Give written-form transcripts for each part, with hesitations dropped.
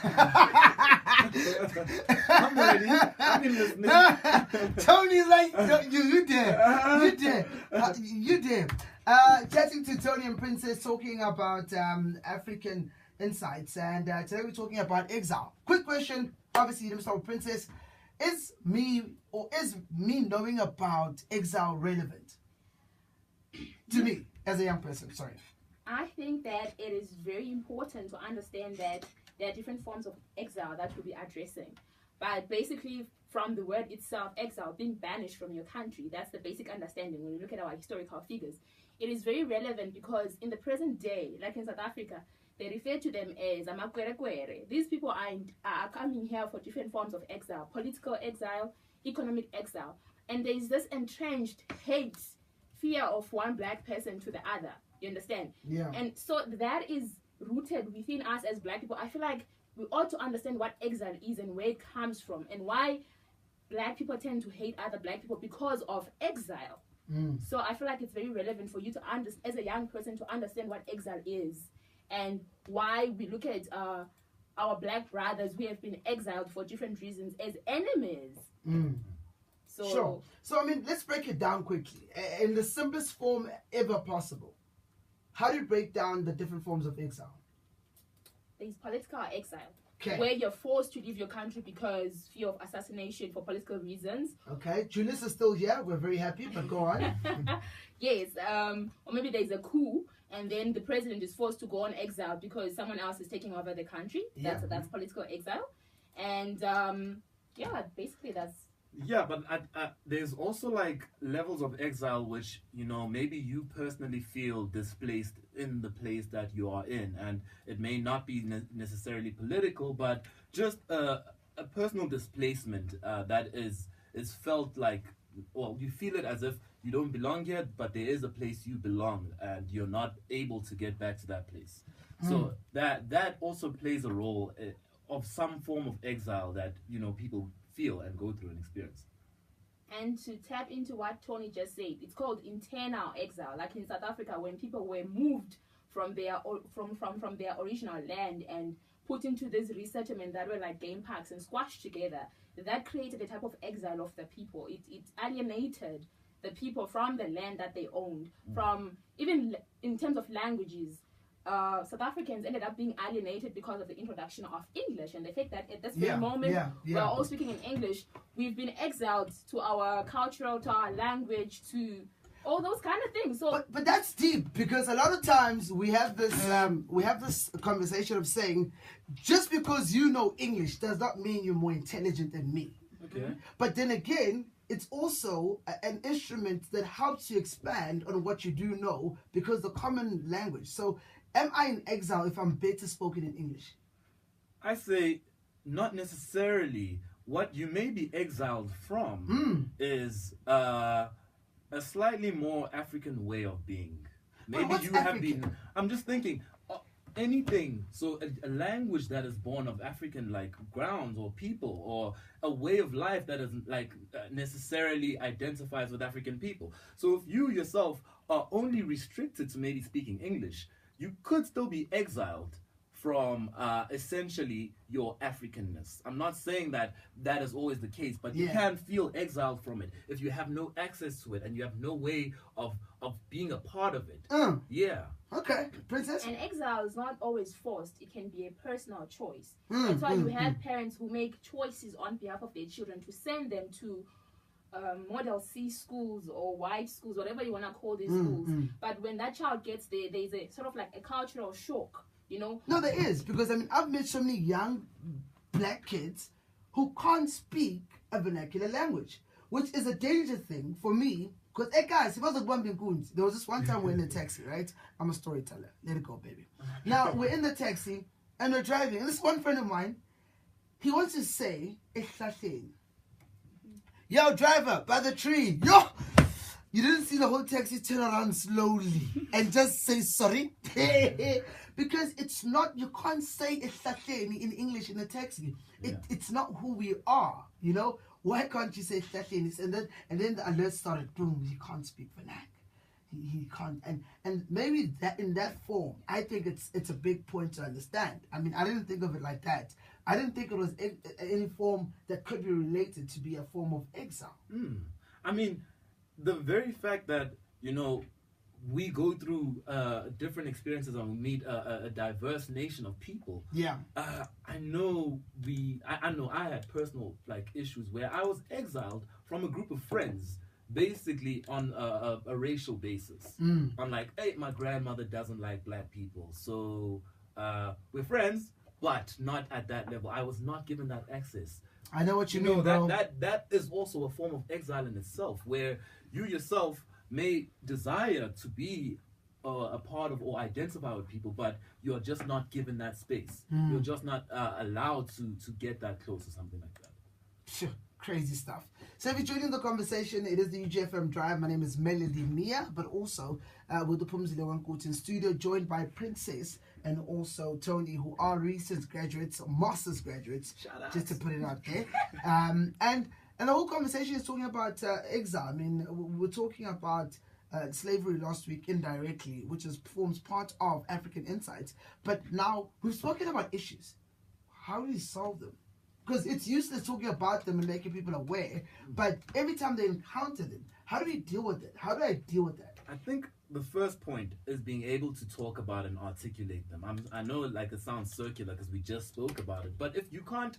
I'm ready. I've been listening. Tony's like, no, you did. You did. Chatting to Tony and Princess, talking about African insights, and today we're talking about exile. Quick question, obviously, let me start with Princess. Is me knowing about exile relevant to me as a young person? Sorry. I think that it is very important to understand that there are different forms of exile that we'll be addressing. But basically, from the word itself, exile, being banished from your country, that's the basic understanding when you look at our historical figures. It is very relevant because in the present day, like in South Africa, they refer to them as amakwerekwere. These people are coming here for different forms of exile, political exile, economic exile. And there is this entrenched hate, fear of one black person to the other. You understand? Yeah. And so that is rooted within us as black people. I feel like we ought to understand what exile is and where it comes from and why black people tend to hate other black people because of exile. So I feel like it's very relevant for you to understand, as a young person, to understand what exile is and why we look at our black brothers who have been exiled for different reasons as enemies. So, sure. So, I mean, let's break it down quickly in the simplest form ever possible. How do you break down the different forms of exile? There's political exile, okay, where you're forced to leave your country because fear of assassination for political reasons. Okay, Julius is still here. We're very happy, but go on. Yes, or maybe there's a coup, and then the president is forced to go on exile because someone else is taking over the country. That's political exile, and basically that's. Yeah, but there's also like levels of exile which, you know, maybe you personally feel displaced in the place that you are in, and it may not be necessarily political, but just a personal displacement that is felt like, well, you feel it as if you don't belong here, but there is a place you belong, and you're not able to get back to that place. So that also plays a role of some form of exile that, you know, people feel and go through and experience. And to tap into what Tony just said, it's called internal exile. Like in South Africa, when people were moved from their from their original land and put into this resettlement that were like game parks and squashed together, that created a type of exile of the people. It alienated the people from the land that they owned, from even in terms of languages. South Africans ended up being alienated because of the introduction of English and the fact that at this very moment we're all speaking in English. We've been exiled to our cultural, to our language, to all those kind of things. So, but that's deep, because a lot of times we have this conversation of saying, just because you know English does not mean you're more intelligent than me. Okay. But then again, it's also an instrument that helps you expand on what you do know, because the common language. So am I in exile if I'm better spoken in English? I say not necessarily. What you may be exiled from is a slightly more African way of being. Maybe you have been. I'm just thinking anything. So a language that is born of African like grounds or people, or a way of life that isn't like necessarily identifies with African people. So if you yourself are only restricted to maybe speaking English, you could still be exiled from essentially your Africanness. I'm not saying that is always the case, but you can feel exiled from it if you have no access to it and you have no way of being a part of it. Yeah. Okay, Princess? And exile is not always forced. It can be a personal choice. That's why you have parents who make choices on behalf of their children to send them to Model C schools or white schools, whatever you want to call these schools. But when that child gets there, there's a sort of like a cultural shock, you know? No, there is, because I mean, I've met so many young black kids who can't speak a vernacular language, which is a danger thing for me. Because, hey guys, there was this one time we're in a taxi, right? I'm a storyteller. Let it go, baby. Now, we're in the taxi, and we're driving, and this one friend of mine, he wants to say, yo, driver, by the tree, yo! You didn't see the whole taxi turn around slowly and just say sorry? Because it's not, you can't say in English in a taxi. It's not who we are, you know? Why can't you say and then the alert started, boom, you can't speak vernac. he can't, and maybe that in that form, I think it's a big point to understand. I mean, I didn't think of it like that. I didn't think it was any form that could be related to be a form of exile. I mean, the very fact that, we go through different experiences and we meet a diverse nation of people. Yeah. I know I had personal issues where I was exiled from a group of friends, basically on a racial basis. I'm like, hey, my grandmother doesn't like black people, so we're friends, but not at that level. I was not given that access. I know what you mean, bro. That is also a form of exile in itself, where you yourself may desire to be a part of or identify with people, but you're just not given that space. You're just not allowed to get that close or something like that. Sure. Crazy stuff. So if you're joining the conversation, it is the UJFM Drive. My name is Melody Miya, but also with the Pumzile Wankuti in studio, joined by Princess and also Tony, who are recent graduates, master's graduates, just to put it out there. And the whole conversation is talking about exile. I mean, we're talking about slavery last week indirectly, which forms part of African Insights. But now we've spoken about issues. How do we solve them? Because it's useless talking about them and making people aware, but every time they encounter them, how do we deal with it? How do I deal with that? I think the first point is being able to talk about and articulate them. I know it sounds circular because we just spoke about it, but if you can't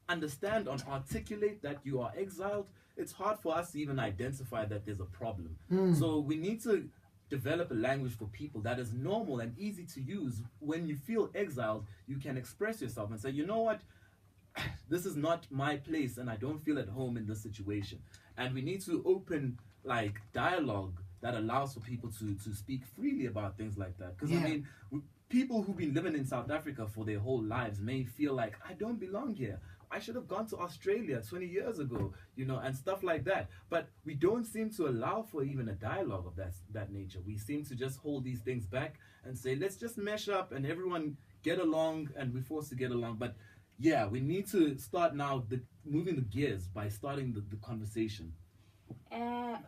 understand and articulate that you are exiled, it's hard for us to even identify that there's a problem. So we need to develop a language for people that is normal and easy to use. When you feel exiled, you can express yourself and say, you know what, this is not my place and I don't feel at home in this situation. And we need to open dialogue that allows for people to speak freely about things like that. Because I mean, people who've been living in South Africa for their whole lives may feel like, I don't belong here. I should have gone to Australia 20 years ago, and stuff like that. But we don't seem to allow for even a dialogue of that nature. We seem to just hold these things back and say, let's just mesh up and everyone get along, and we're forced to get along. But yeah, we need to start now moving the gears by starting the conversation.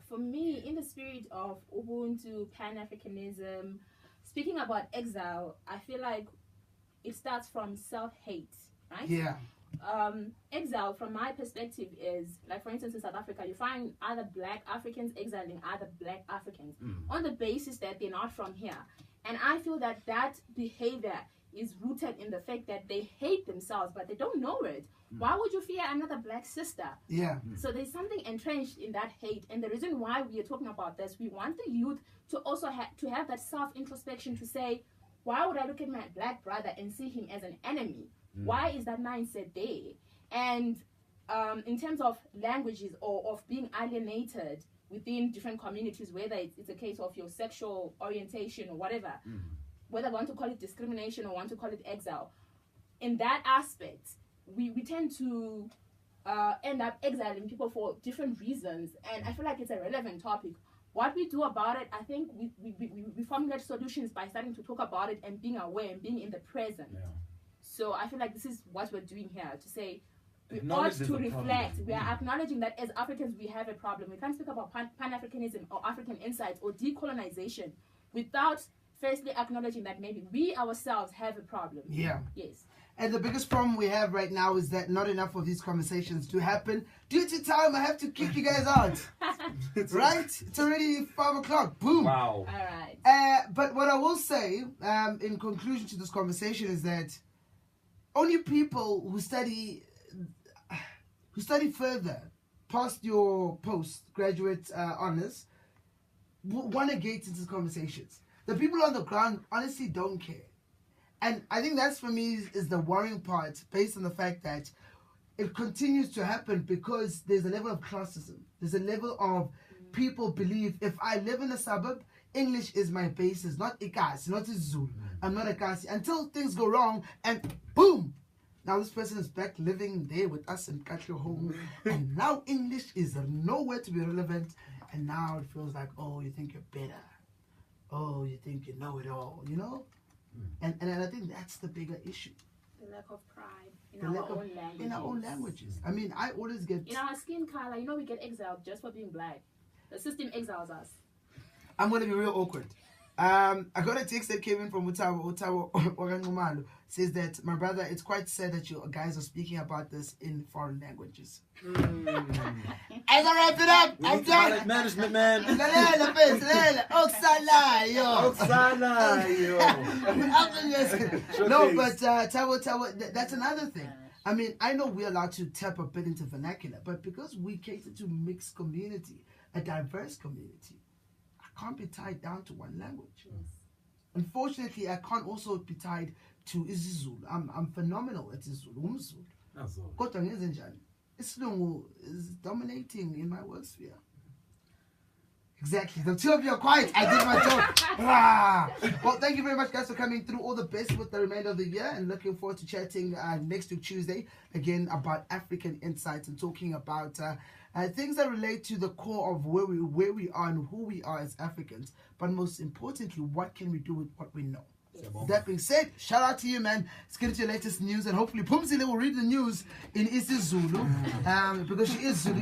For me, in the spirit of Ubuntu, Pan-Africanism, speaking about exile, I feel like it starts from self-hate, right? Yeah. Exile, from my perspective, is for instance, in South Africa, you find other black Africans exiling other black Africans on the basis that they're not from here. And I feel that behavior is rooted in the fact that they hate themselves, but they don't know it. Why would you fear another black sister? Yeah. So there's something entrenched in that hate. And the reason why we are talking about this, we want the youth to also have that self-introspection to say, why would I look at my black brother and see him as an enemy? Why is that mindset there? And in terms of languages or of being alienated within different communities, whether it's a case of your sexual orientation or whatever, whether I want to call it discrimination or want to call it exile, in that aspect, we tend to end up exiling people for different reasons. And I feel like it's a relevant topic. What we do about it, I think we formulate solutions by starting to talk about it and being aware and being in the present. Yeah. So I feel like this is what we're doing here, to say we ought to reflect. We are acknowledging that as Africans we have a problem. We can't speak about Pan-Africanism or African insights or decolonization without firstly acknowledging that maybe we ourselves have a problem. Yeah. Yes. And the biggest problem we have right now is that not enough of these conversations do happen. Due to time, I have to kick you guys out. Right? It's already 5 o'clock. Boom. Wow. All right. But what I will say, in conclusion to this conversation, is that only people who study further past your postgraduate honors want to get into conversations. The people on the ground honestly don't care. And I think that's, for me, is the worrying part, based on the fact that it continues to happen because there's a level of classism. There's a level of people believe, if I live in a suburb, English is my basis, not Ikasi, not Zulu. I'm not a Kasi. Until things go wrong, and boom! Now this person is back living there with us in Katlo home. And now English is nowhere to be relevant. And now it feels like, oh, you think you're better. Oh, you think you know it all, And I think that's the bigger issue. The lack of pride in our own languages. In our own languages. I mean, I always get... In our skin color, we get exiled just for being black. The system exiles us. I'm going to be real awkward. I got a text that came in from Utawa Orangumalu. Says that, my brother, it's quite sad that you guys are speaking about this in foreign languages. As I wrap it up, I'm done. Management, man. No, but Tawo, that's another thing. I mean, I know we're allowed to tap a bit into vernacular, but because we cater to mixed community, a diverse community, I can't be tied down to one language. Yes. Unfortunately, I can't also be tied to isiZulu. I'm phenomenal at isiZulu. Umzulu. That's all. Kodwa ngenzenjani? Isilungu is dominating in my world sphere. Exactly. The two of you are quiet. I did my job. Well, thank you very much, guys, for coming through. All the best with the remainder of the year, and looking forward to chatting next week Tuesday again about African insights and talking about things that relate to the core of where we are and who we are as Africans. But most importantly, what can we do with what we know? That being said, shout out to you, man. Let's get into your latest news, and hopefully Pumzile will read the news in isiZulu because she is Zulu.